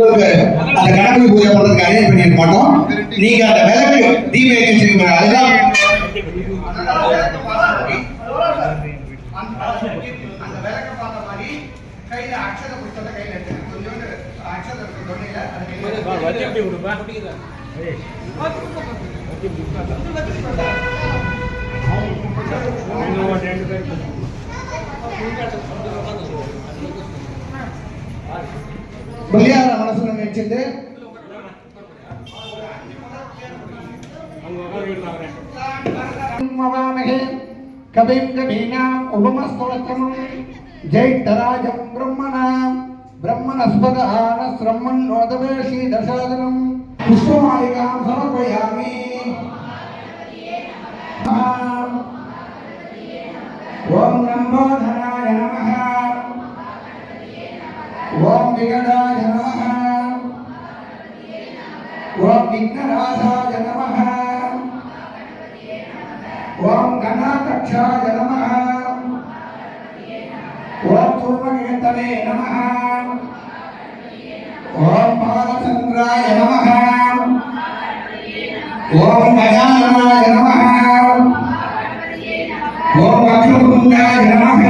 உங்களுக்கு அந்த கணபதி பூஜை பண்றதுக்கு அரேஞ்ச் பண்ணிருக்க மாட்டோம். நீங்க அந்த விளக்கு தீப ஏற்றி அதுதான் அந்த விளக்க பார்த்த மாதிரி கையில அக்ஷத புஷ்பத்தை கையில எடுத்து கொஞ்சோண்டு அக்ஷத தொண்டையில பலியார மனசுல நினைச்சிட்டு கவிம் கவீனாம் உபமஸ்தவத்தம் ஜெய்தராஜம் பிரம்மணாம் பிரம்மணஸ்பதான ஸ்ரம்மன் நோதவேஷி தசாதனம் புஷ்பமாலிகாம் சமர்ப்பயாமி. ஓம் நமோ தனாய நமः. ஓம் விகடாய நமः. ஓம் விக்னராஜாய நமः. ஓம் கணாதக்ஷாய நமः. ஓம் தூமகேதவே நமः. ஓம் பாலச்சந்திராய நமः. ஓம் கஜானனாய நமः. ஓம் வக்ரதுண்டாய நமः.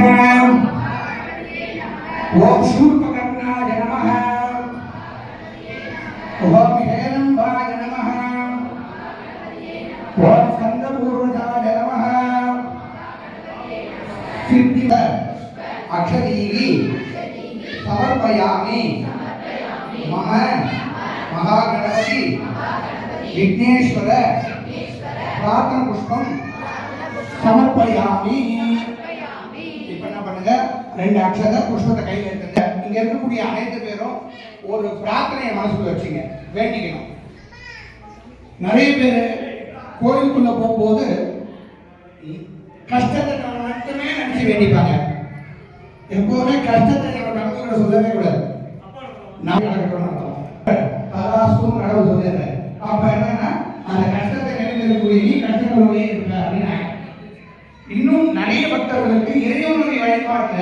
ஓம் சூர்பகர்ணாய நமः. ஓம் ஹேரம்பாய நமः. ஓம் ஸ்கந்தபூர்வஜாய நமः. சித்தி அக்ஷதீகி சமர்ப்பயாமி. மம மகாகணபதி விக்னேஸ்வர பிரார்த்தன புஷ்பம் சமர்ப்பயாமி. இப்ப என்ன பண்ணுங்க, 2 அக்ஷத புஷ்பத்தை கையில் எடுத்துங்க. இங்க இருக்கக்கூடிய அனைத்து பேரும் ஒரு பிரார்த்தனையை மனசுல வச்சுங்க, வேண்டிக்கணும். நிறைய பேர் கோயிலுக்குள்ள போகும்போது கஷ்டத்தை மட்டுமே நினைச்சு வேண்டிப்பாங்க. எப்போதுமே கஷ்டத்தை நம்ம சொல்லவே கூடாது. நான் கடவுள் சொல்லிடுறேன். அப்ப என்னன்னா அந்த கஷ்டத்தை நினைக்கக்கூடிய நீ கஷ்டங்களுடைய இருக்க அப்படின்னு. இன்னும் நிறைய பக்தர்களுக்கு இறைவனுடைய வழிபாட்டுல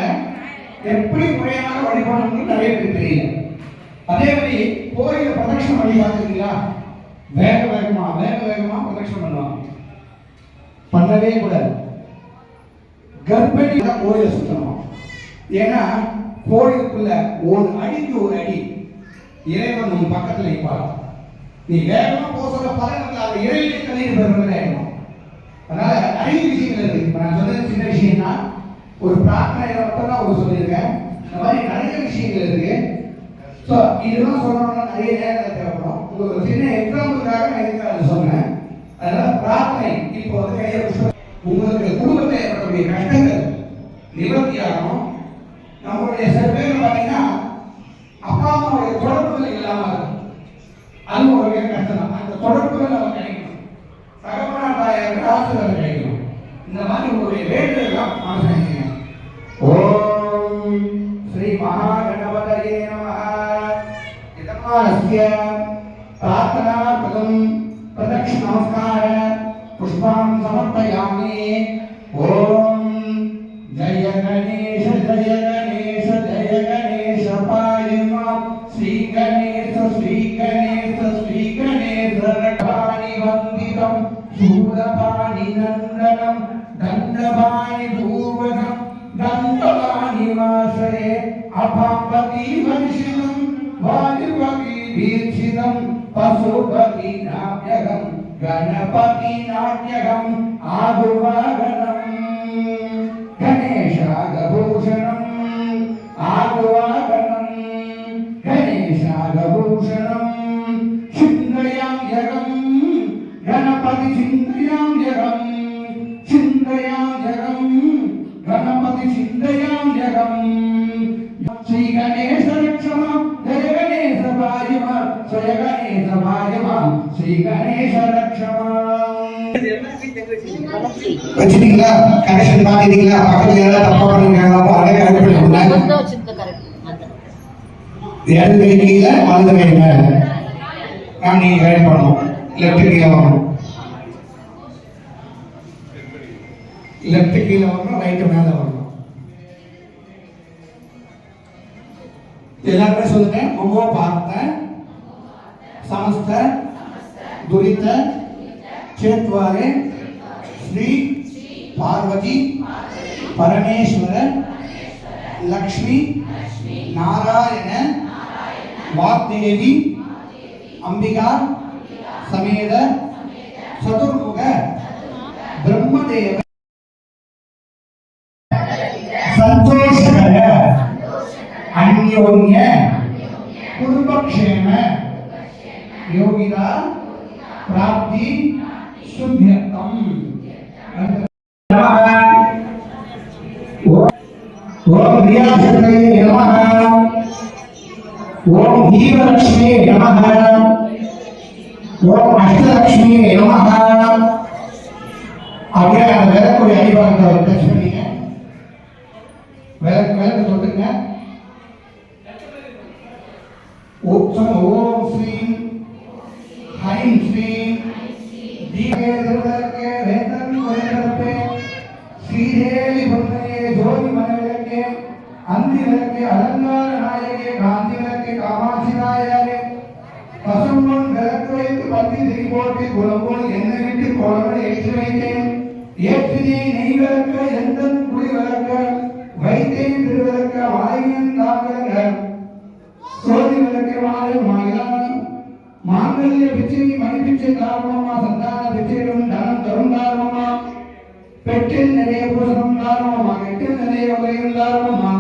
எப்படி முறையாக வழிபாடு நிறைய பேர் தெரியல. அதே மாதிரி கோயில பிரதட்சணம் வழிபாடுங்களா, வேக வேகமா பிரதட்சணம் பண்ணுவாங்க. பண்ணவே கூடாது. கர்ப்பிணி கோயிலை சுத்தணும். ஏன்னா கோயிலுக்குள்ள ஒரு அடிக்கு ஒரு அடி இறைவன் உன் பக்கத்துல நிற்பார். நீ வேகமா போகிற பலன் அந்த இறைவனை கண்ணீர் பெறுவது ஆயிடும். அதனால நிறைய விஷயங்கள் இருக்கு. இப்ப நான் சொன்னது சின்ன விஷயம் தான், ஒரு பிரார்த்தனை மட்டும் தான் ஒரு சொல்லியிருக்கேன். இந்த மாதிரி நிறைய விஷயங்கள் இருக்கு. ஸோ இதெல்லாம் சொல்லணும்னா நிறைய நேரம் தேவைப்படும். உங்களுக்கு சின்ன எக்ஸாம்பிளுக்காக நான் எதுக்காக சொன்னேன். அதனால பிரார்த்தனை இப்போ வந்து கையை உங்களுக்கு குடும்பத்தில் ஏற்படக்கூடிய கஷ்டங்கள் நிவர்த்தியாகும். நம்மளுடைய சில பேர் பார்த்தீங்கன்னா அப்பா அம்மாவுடைய தொடர்புகள் இல்லாமல் இருக்கும். அது ஒரு கஷ்டம் தான். அந்த தொடர்புகள் நம்ம கிடைக்கணும். தகவல் தாயாருக்கு ஆசிரியர் கிடைக்கணும். இந்த மாதிரி உங்களுடைய வேண்டுதலாம் ஆசிரியர். ஓம் ஸ்ரீ மகாகணபதயே நமः. இதமானஸ்ய பிரார்த்தனார்த்தம் பிரதட்சிண நமஸ்கார புஷ்பம் சமர்ப்பயாமி. ஓம் ஜய கணேஷ ஜய கணேஷ ஜய கணேஷ பாயிமாம். ஸ்ரீ கணேஷ ஸ்ரீ கணேஷ ஸ்ரீ கணேஷ ரகாணி வந்திதம் சூரபாணி நந்தனம் தண்டபாணி பூர்வகம் தண்டபாணி வாசரே அபாம்பதி வர்ஷிதம் வாயுபதி தீட்சிதம் பசுபதி நாட்யகம் கணபதி நாட்யகம் ஆகுவாகனம் கணேஷாகபூஷணம் ஆகுவாகனம் கணேஷாகபூஷணம் சிந்தயாம் யகம் கணபதி சிந்தயாம் யகம் சிந்தயாம் யகம் கணபதி சிந்தயாம் யகம். ஸ்ரீ கணேச ரக்ஷமா ஜய கணேச பாயமா ஸ்ரீ கணேச பாயமா ஸ்ரீ கணேச ரக்ஷமா. வச்சிட்டீங்களா? கனெக்ஷன் பாத்தீங்களா? பக்கத்துல ஏதாவது தப்பா பண்ணிருக்காங்களா? அதை கரெக்ட் பண்ணிக்கோங்க. இடது கை கீழே வலது கை மேல நீங்க கைட் பண்ணணும். லெஃப்ட் கீழே வரணும், லெஃப்ட் கீழே வரணும், ரைட்டு மேல வரணும். எல்லாருமே சொல்லுங்க. மொமோ பார்த்தேன் समस्त दुरित चेत्वारे श्री पार्वती परमेश्वर लक्ष्मी नारायण वाग्देवी अंबिका समेत चतुर्मुख ब्रह्मदेव संतोषकर अन्योन्य कुटुंबक्षेम योगिता प्राप्ति शुभ्यर्थम ओम प्रियाशक्तये नमः ओम धीमलक्ष्म्ये नमः ओम अष्टलक्ष्म्ये नमः அப்படியே அந்த விளக்குடைய அடிபாகத்தை ஒரு டச் பண்ணீங்க விளக்கு சொல்லுங்க ஓம் ஸ்ரீ ஹைம் ஸ்ரீ தீபே திருவிளக்கே வேந்தன் குறைந்தரப்பே ஸ்ரீதேவி பொன்னையே ஜோதி மனவிளக்கே அந்தி விளக்கே அலங்கார நாயகே காந்தி விளக்கே காமாட்சி நாயகே பசும்பொன் விளக்கு வைத்து பத்தி திரி போட்டு குளம்போல் எண்ணெய் விட்டு கோலங்களை ஏற்றி வைத்தேன் ஏற்றினே நெய் விளக்க எந்தன் குடி விளக்க வைத்தேன் திருவிளக்க வாயுவின் தாக்கங்க சோதி விளக்க மாலை மாயிலாம் மாங்கல்ய பிச்சை மணி பிச்சை காரணமா சந்தான பிச்சையிடும் தனம் தரும் காரணமா பெற்றில் நிறைய பூசணம் காரணமா எட்டில் நிறைய உதயம் காரணமா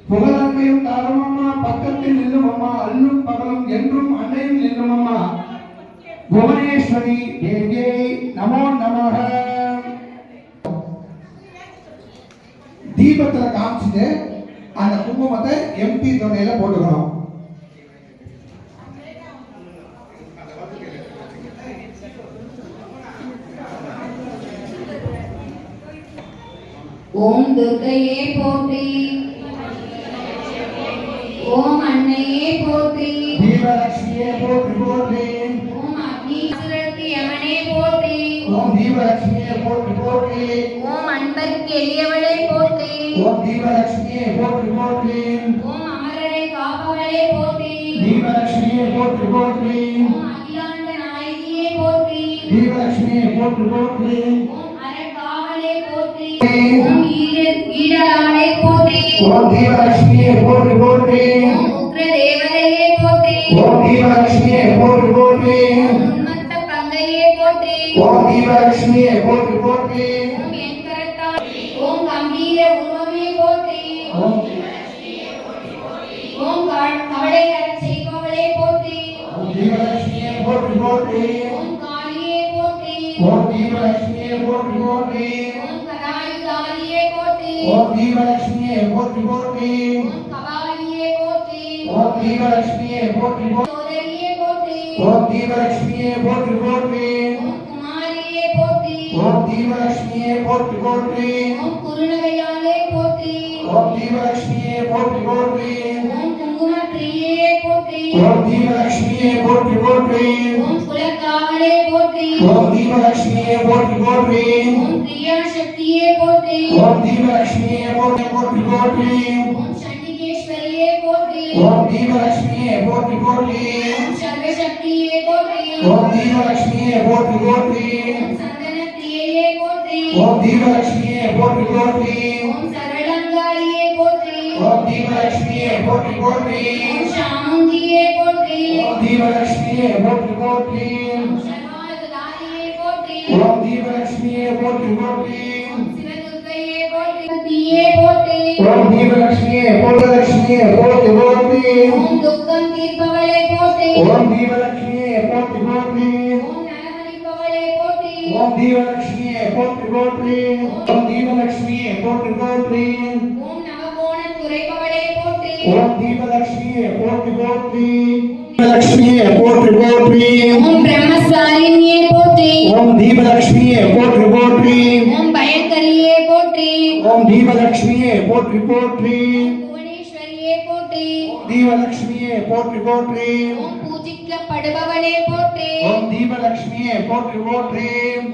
புகழன்மையும் காரணமா பக்கத்தில் நில்லும் அம்மா அல்லும் பகலும் என்றும் அன்னையும் நில்லும் அம்மா புவனேஸ்வரி தேவியை நமோ நமக தீபத்துல காமிச்சிட்டு அந்த குங்குமத்தை எம்டி தொண்டையில போட்டுக்கணும் ஓம் துர்க்கையே போற்றி ஓம் அன்னையே போற்றி தீபலட்சுமியே போற்றி போற்றி ஓம் அக்னீஸ்வரருக்கு யமனே போற்றி ஓம் தீபலட்சுமியே போற்றி போற்றி ஓம் அன்பருக்கு எளியவளே போற்றி ஓம் தீபலட்சுமியே போற்றி போற்றி ஓம் அமரரை காப்பவளே போற்றி தீபலட்சுமியே போற்றி போற்றி ஓம் அகிலாண்ட நாயகியே போற்றி தீபலட்சுமியே போற்றி போற்றி ஓம் அரக்காவலே போற்றி ஓம் ஈடலாளே போற்றி ஓம் தீபலட்சுமியே போற்றி போற்றி ஓம் உக்ர தேவதையே போற்றி ஓம் தீபலட்சுமியே போற்றி போற்றி ஓம் உன்மத்த பங்கையே போற்றி ஓம் தீபலட்சுமியே போற்றி போற்றி ஓம் என்கரத்தா ஓம் கம்பீர உருவமே போற்றி ஓம் ஓம் கவலை தரச் செய்பவளே போற்றி தீபலட்சுமியே போற்றி போற்றி ஓம் காளியே போற்றி ஓம் தீபலட்சுமியே போற்றி போற்றி ஓம் கதாயுதாரியே போற்றி ஓம் தீபலட்சுமியே போற்றி போற்றி ஓம் கபாலியே போற்றி ஓம் தீபலட்சுமியே போற்றி போற்றி சோதரியே போற்றி ஓம் தீபலட்சுமியே போற்றி போற்றி ஓம் குமாரியே போற்றி ஓம் தீபலட்சுமியே போற்றி போற்றி ஓம் குருநகையாளே போற்றி ஓம் தீபலட்சுமியே போற்றி போற்றி ஓம் குங்குமப்பிரியே போற்றி ஓம் தீபலட்சுமியே போற்றி போற்றி ஓம் குலக்காவலே போற்றி ஓம் தீபலட்சுமியே போற்றி போற்றி ஓம் பிரியா சக்தியே போற்றி ஓம் தீபலட்சுமியே போற்றி போற்றி போற்றி ஓம் சண்டிகேஸ்வரியே போற்றி ஓம் தீபலட்சுமியே போற்றி போற்றி ஓம் சர்வசக்தியே போற்றி ஓம் தீபலட்சுமியே போற்றி போற்றி ஓம் சந்தனப்பிரியே போற்றி ஓம் தீபலட்சுமியே போற்றி போற்றி ஓம் சரளங்காரியே போற்றி ஓம் தீபலட்சுமியே போற்றி போற்றி ஓம் சாமுண்டியே போற்றி ஓம் தீபலட்சுமியே போற்றி போற்றி ஓம் சர்வாயுதாரியே போற்றி ஓம் தீபலட்சுமியே போற்றி போற்றி ஓம் சிவதுர்க்கையே போற்றி சக்தியே போற்றி ஓம் தீபலட்சுமியே போற்றலட்சுமியே போற்றி போற்றி ஓம் துக்கம் தீர்ப்பவளே போற்றி ஓம் தீபலட்சுமியே போற்றி போற்றி ஓம் நலமளிப்பவளே போற்றி ஓம் தீபலட்சுமியே போற்றி போற்றி ஓம் தீபலட்சுமியே போற்றி போற்றி ஓம் நவகோணம் குறைபவளே போற்றி ஓம் தீபலட்சுமியே போற்றி போற்றி தீபலட்சுமியே போற்றி போற்றி ஓம் பிரம்மசாரிணியே போற்றி ஓம் தீபலட்சுமியே போற்றி போற்றி ஓம் பயங்கரியே போற்றி ஓம் தீபலட்சுமியே போற்றி போற்றி புவனேஸ்வரியே போற்றி தீபலட்சுமியே போற்றி போற்றி ஓம் பூஜிக்கப்படுபவளே போற்றி ஓம் தீபலட்சுமியே போற்றி போற்றி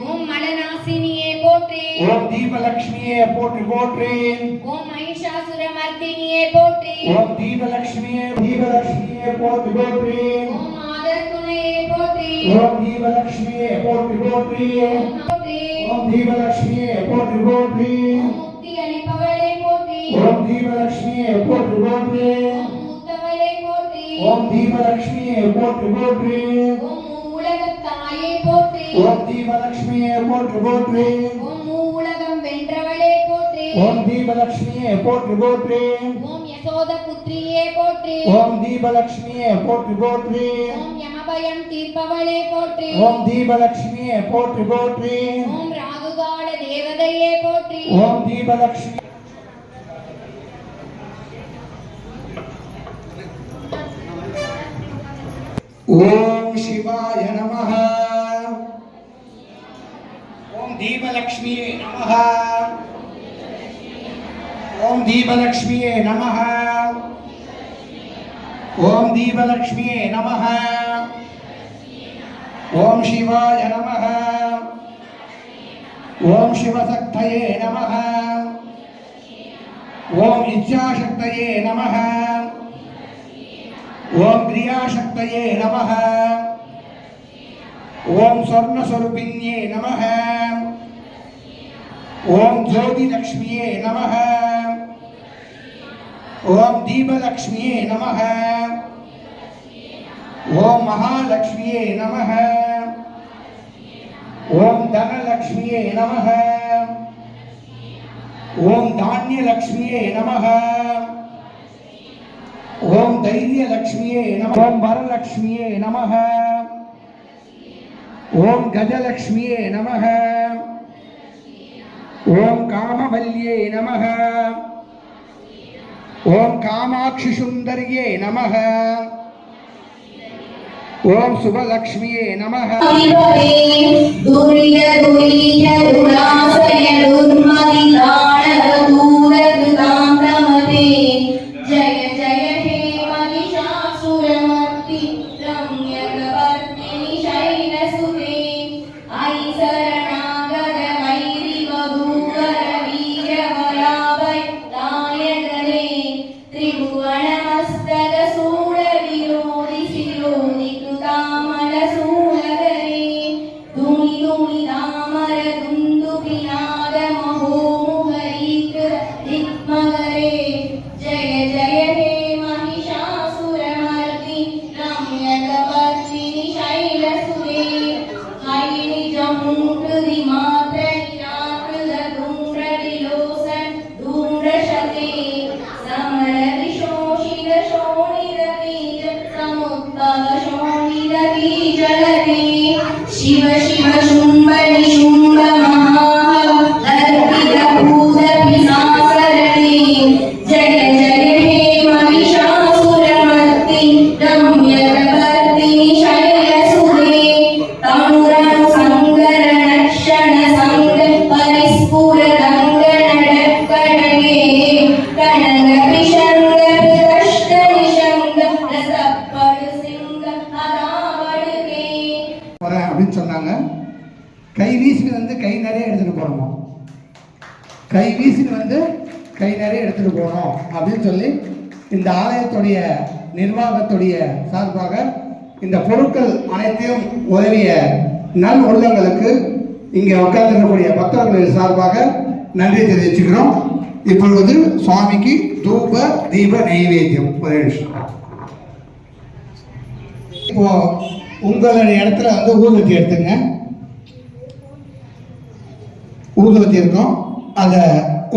ஓம் மலநாசினியே போற்றி ஓம் தீபலட்சுமியே போற்றி போற்றி ஓம் மகிஷாசுரமர்த்தினியே போற்றி ஓம் தீபலட்சுமியே போற்றி போற்றி ஓம் மாதர் துணையே ஓம் தீபலட்சுமியே போற்றி போற்றி. போற்றி. ஓம் தீபலட்சுமியே போற்றி போற்றி. ஓம் முக்தி அளிப்பவளே போற்றி. ஓம் தீபலட்சுமியே போற்றி போற்றி. ஓம் முத்தவளே போற்றி. ஓம் தீபலட்சுமியே போற்றி போற்றி. ஓம் மூவுலகத் தாயே போற்றி. ஓம் தீபலட்சுமியே போற்றி போற்றி. ஓம் மூவுலகம் வென்றவளே போற்றி. ஓம் தீபலட்சுமியே போற்றி போற்றி. ஓம் யசோத புத்திரியே போற்றி. ஓம் தீபலட்சுமியே போற்றி போற்றி. ஓம் யமபயம் தீர்ப்பவளே போற்றி. ஓம் தீபலட்சுமியே போற்றி போற்றி. ஓம் ராகுகால தேவதையே போற்றி. ஓம் தீபலட்சுமி. ஓம் சிவாய நமः. ஓம் தீபலட்சுமியே நமः. ஓம் தீபலட்சுமியே நமः. ஓம் தீபலட்சுமியே நமः. ஓம் சிவாய நமः. ஓம் சிவசக்தயே நமः. ஓம் இச்சாசக்தயே நமः. ஓம் கிரியாசக்தயே நமः. ஓம் ஸ்வர்ணஸ்வரூபிண்யே நமः. ஓம் ஜோதிலக்ஷ்மியே நமः. ஓம் தீபலக்ஷ்மியே நமः. ஓம் மகாலக்ஷ்மியே நமः. ஓம் தனலக்ஷ்மியே நமः. ஓம் தானியலக்ஷ்மியே நமः. ஓம் தைரியலக்ஷ்மியே நமः. ஓம் வரலக்ஷ்மியே நமः. ஓம் கஜலக்ஷ்மியே நமः. ஓம் காமவல்யே நமः. ஓம் காமாட்சி சுந்தரியே நமः. ஓம் சுபலக்ஷ்மியே நமः. துரிய துரிய துராசய துர்மதி தானக தூரதுதாம் நமதே. ஜய ஜய ஹே மகிஷாசுரமர்த்தி ரம்யகவர்த்தினி சைலசுதே. ஐ சரணாகத வைரி வதூகர வீரவராபய தாயகரே. திரிபுவனமஸ்தக சூழ விரோதி சிரோதி குதாமல சூழகரே. துமி துமி தாமர துந்து பிநாத மகோமுகரீக்ர திக்மகரே. ஜய ஜய ஹே மகிஷாசுரமர்த்தி ரம்யகவர்த்தினி சைலசுதே. ஹைனி ஜமுக்ருதி மாத்ர நிராக்ருத தூம்ர விலோசன் தூம்ரஷதே. சமர விசோஷித சோணித பீஜ சமுத்பவ சோணித பீஜலதே. சிவ சிவ சும்பனி சும்ப மகாஹவ தர்பித பூத பிசாசரதே. ஜய ஜய ஹே மகிஷாசுரமர்த்தி ரம்யகவர்த்தினி சைலசுதே. தனுரனு சங்கர நக்ஷண சங்க பரிஸ்புர ரங்க நடக்கடகே. கனக பிஷங்க பிரஷ்ட நிஷங்க ரசப்படு சிங்க அதாவடுகே. வரேன் அப்படின்னு சொன்னாங்க. கை வீசின்னு வந்து கை நிறைய எடுத்துட்டு போகணும். கை வீசின்னு வந்து கை நிறைய எடுத்துட்டு போகணும் அப்படின்னு சொல்லி இந்த ஆலயத்துடைய நிர்வாகத்துடைய சார்பாக இந்த பொருட்கள் அனைத்தையும் உதவிய நல் உள்ளங்களுக்கு இங்கே உட்கார்ந்திருக்கக்கூடிய பக்தர்கள் சார்பாக நன்றி தெரிவிச்சுக்கிறோம். இப்பொழுது சுவாமிக்கு தூப தீப நைவேத்தியம். ஒரே நிமிஷம். இப்போ உங்களுடைய இடத்துல வந்து ஊதுவத்தி எடுத்துங்க. ஊதுவத்தி இருக்கும், அதை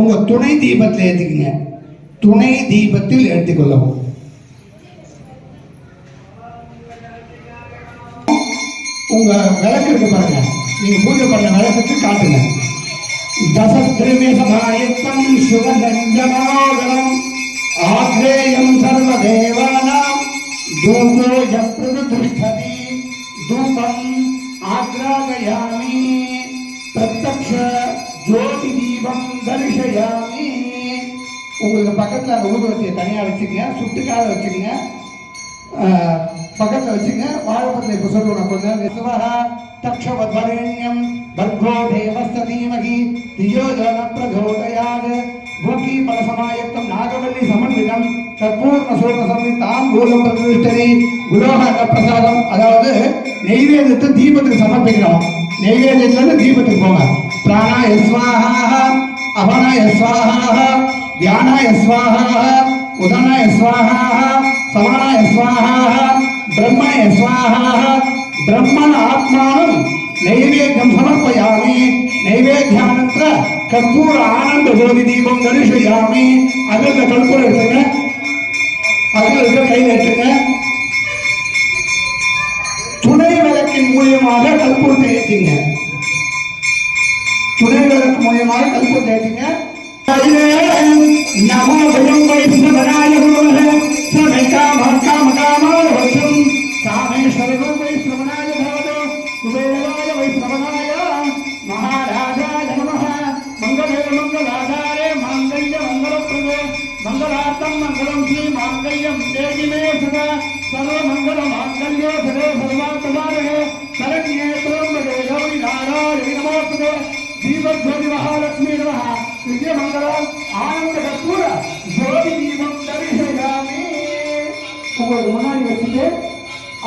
உங்க துணை தீபத்தில் ஏற்றிக்குங்க. துணை தீபத்தில் எடுத்துக்கொள்ளவும். உங்க விளக்கு இருக்கு பாருங்க, நீங்க பூஜை பண்ண விளக்குக்கு காட்டுங்க. தசத்ரிமே சமாயுக்தம் சுகநஞ்சமாகரம் ஆக்ரேயம் சர்வதேவானாம் தூபோ யப்ரதுஷ்டதி தூபம் ஆக்ராகயாமி பிரத்யக்ஷ ஜோதி தீபம் தரிசயாமி. உங்களுக்கு பக்கத்தில் அந்த ஊதுவத்தியை தனியாக வச்சுக்கங்க, சுட்டுக்காக வச்சுக்கங்க. பக்கத்தில் வச்சுங்க. வாழைப்பத்தில் இப்போ சொல்லுவோம் கொஞ்சம். விஸ்வஹா தக்ஷவத்வரேண்யம் பர்கோ தேவஸ்ய தீமஹி தியோ ஜன பிரச்சோதயாத் பூகி பலசமாயுக்தம் நாகவல்லி சமன்விதம் கற்பூர்ண சூர்ண சம்யுக்தாம் பூலம் பிரதிஷ்டதி குலோக பிரசாதம். அதாவது நெய்வேதத்தை தீபத்துக்கு சமர்ப்பிக்கிறோம். நெய்வேதத்துல தீபத்துக்கு போங்க. பிராணாய ஸ்வாஹா அபனாய ஸ்வாஹா தியானாய ஸ்வாஹா உதனாய ஸ்வாஹா சமானாய ஸ்வாஹா பிரம்மணய ஸ்வாஹா பிரம்மண ஆத்மானம் நைவேத்யம் சமர்ப்பயாமி. நைவேத்யானந்தர கற்பூர ஆனந்த ஜோதி தீபம் தரிசயாமி. அதில் கற்பூரம் எடுத்துங்க. அதில் இருக்க கையில் எடுத்துங்க. துணை விளக்கின் மூலியமாக கற்பூரத்தை ஏற்றிங்க. துணை விளக்கு மூலியமாக கற்பூரத்தை ஏற்றிங்க. நமோ பயம் வைஷ்ணவனாய குருவே சமே காம காம காமாய வசம் காமேஸ்வரோ வைஷ்ணவனாய பவதோ குபேராய வைஷ்ணவனாய மகாராஜாய நமः. மங்களே மங்களாதாரே மாங்கல்ய மங்களப்ரதே மங்களார்த்தம் மங்களம் ஸ்ரீ மாங்கல்யம் தேவி மே சதா சர்வ மங்கள மாங்கல்யே சதே சர்வார்த்தசாரகே சரண்யே த்ரம்பகே கௌரி நாராயணி நமோஸ்துதே தீபஜோதி மகாலட்சுமி நமः. விஜயமங்கலம் ஆனந்த கற்பூர ஜோதி தீபம் தரிசயாமி. உங்களுக்கு முன்னாடி வச்சுட்டு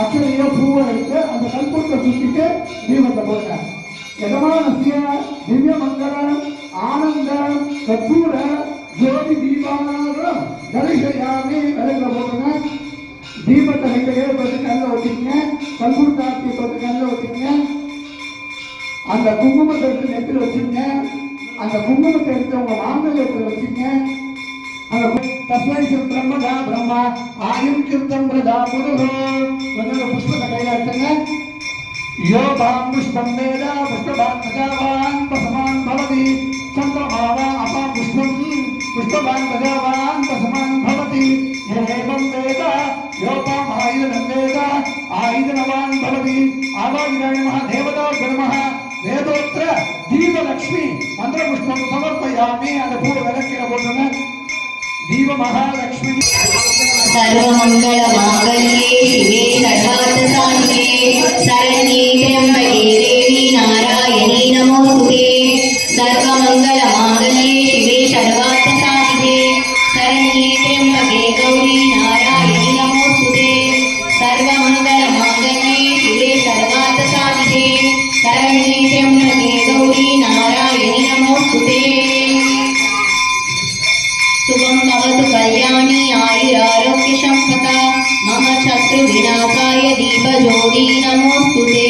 அக்ஷதையோ பூவை எடுத்து அந்த கற்பூரத்தை சுத்திட்டு தீபத்தை போடுங்க. யஜமானஸ்ய திவ்ய மங்களம் ஆனந்த கற்பூர ஜோதி தீபாரம் தரிசயாமி. விளக்குல போடுங்க. தீபத்தை 2 கையில பத்து கல்ல ஒட்டிங்க. கற்பூரத்தை பத்து கல்ல ஒட்டிங்க. அந்த குங்குமத்தை எடுத்து நெத்தில வச்சுங்க. அந்த குங்குமத்தை எடுத்து உங்க மாங்கல்யத்தில் வச்சுங்க. அந்த தஸ்மை பிரம்மதா பிரம்மா ஆயும் கிருத்தம் பிரதா புருஷோ. கொஞ்சம் புஷ்பத்தை கையில எடுத்துங்க. யோபாம் புஷ்பம் வேத புஷ்பபான் பிரஜாவான் பசமான் பவதி சந்திரமாவா அப்பா புஷ்பம் புஷ்பபான் பிரஜாவான் பசமான் பவதி ஏவம் வேத யோபாம் ஆயுதனம் வேத ஆயுதனவான் பவதி ஆவாயுதாய நமः தேவதா நமः. வேதோத்திர தீபலக்ஷ்மி மந்திர புஷ்பம் சமர்ப்பயாமி. அந்த பூ விளக்கில போட்டுங்க. தீப மகாலட்சுமி सर्वमंगल मांगल्ये शिवे सर्वार्थ साधिके शरण्ये त्र्यंबके देवी नारायणी नमोस्तुते. सर्वमंगल मांगल्ये शिवे सर्वार्थ साधिके शरण्ये त्र्यंबके गौरी नारायणी नमोस्तुते. सर्वमंगल मांगल्ये शिवे सर्वार्थ साधिके शरण्ये त्र्यंबके गौरी नारायणी नमोस्तुते. शुभं भवतु कल्याणी आयुरारोग्य संपदा मम शत्रु विनाशाय दीपज्योति नमोस्तुते.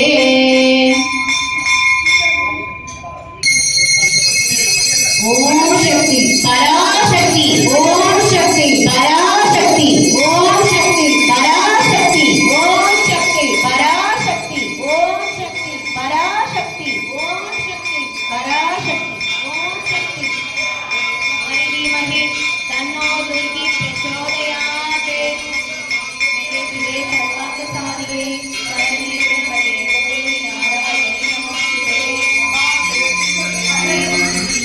ओम शक्ति पराशक्ति ओम शक्ति पराशक्ति ओम शक्ति पराशक्ति ओम शक्ति पराशक्ति ओम शक्ति पराशक्ति ओम शक्ति पराशक्ति ओम शक्ति धीमहि तन्नो दुर्गी प्रचोदयात्. शिवे सर्वार्थ साधिके शरण्ये त्र्यंबके गौरी नारायणी नमोस्तुते.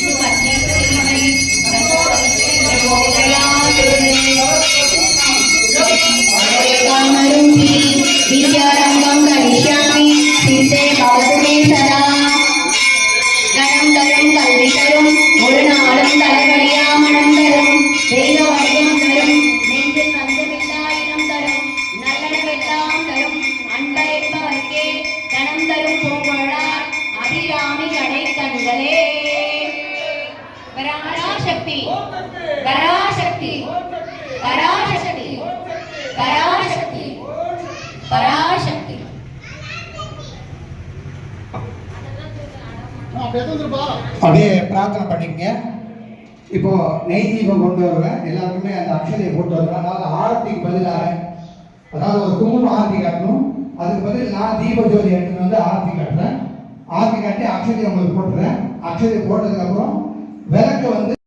सुपत्नी धीमहि तन्नो दुर्गी प्रचोदयात्. कामरूपी विद्यारम्भं करिष्यामि सिद्धे भवतु मे सदा. கணம் தரும் கல்வி தரும் ஒரு நாளும் தலைவலியாமணம் தரும் தெய்வ வடிவம் தரும் நெஞ்சில் வந்தமில்லா இனம் தரும் நல்லனவெல்லாம் தரும் அன்பளிப்பவர்க்கே தனம் தரும் பூங்கொழார் அபிராமி கடை கண்களே. பராசக்தி பராசக்தி பராசக்தி பராசக்தி பராசக்தி. அப்படியே பிரார்த்தனை பண்ணிக்கங்க. இப்போ நெய் தீபம் கொண்டு வருவேன். எல்லாருக்குமே அந்த அக்ஷதையை போட்டு வருவேன். அதாவது ஆரத்திக்கு பதிலாக, அதாவது ஒரு குங்குமம் ஆரத்தி காட்டணும். அதுக்கு பதில் நான் தீப ஜோதி எடுத்துன்னு வந்து ஆரத்தி காட்டுறேன். ஆரத்தி காட்டி அக்ஷதையை உங்களுக்கு போட்டுறேன். அக்ஷதையை போட்டதுக்கு அப்புறம் விளக்கு வந்து